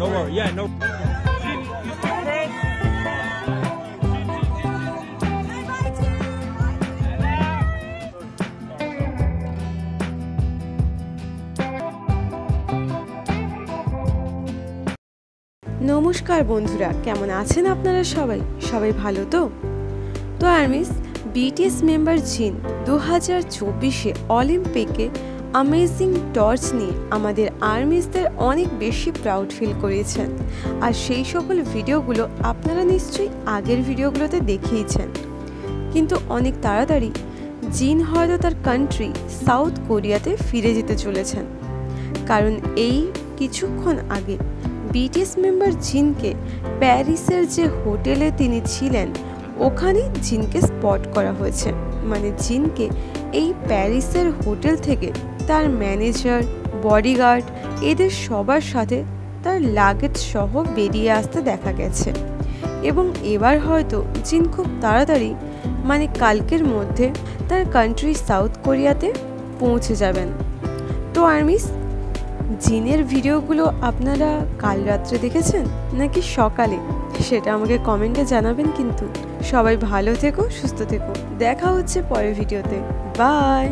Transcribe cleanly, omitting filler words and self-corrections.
No worry. Yeah, no. নমস্কার বন্ধুরা, কেমন আছেন আপনারা? সবাই ভালো তো? আর্মিস বিটিএস মেম্বার জিন 2024-এ অলিম্পিকে অ্যামেজিং টর্চ নিয়ে আমাদের আর্মিসদের অনেক বেশি প্রাউড ফিল করিয়েছেন। আর সেই সকল ভিডিওগুলো আপনারা নিশ্চয়ই আগের ভিডিওগুলোতে দেখিয়েছেন, কিন্তু অনেক তাড়াতাড়ি জিন হয়তো তার কান্ট্রি সাউথ কোরিয়াতে ফিরে যেতে চলেছেন, কারণ এই কিছুক্ষণ আগে বিটিএস মেম্বার জিনকে প্যারিসের যে হোটেলে তিনি ছিলেন ওখানে জিনকে স্পট করা হয়েছে। মানে জিনকে এই প্যারিসের হোটেল থেকে তার ম্যানেজার, বডিগার্ড এদের সবার সাথে তার লাগেজ সহ বেরিয়ে আসতে দেখা গেছে। এবং এবার হয়তো জিন খুব তাড়াতাড়ি মানে কালকের মধ্যে তার কান্ট্রি সাউথ কোরিয়াতে পৌঁছে যাবেন। তো আর্মিস, জিনের ভিডিওগুলো আপনারা কাল রাত্রে দেখেছেন নাকি সকালে, সেটা আমাকে কমেন্টে জানাবেন। কিন্তু সবাই ভালো থেকো, সুস্থ থেকো, দেখা হচ্ছে পরের ভিডিওতে। বাই।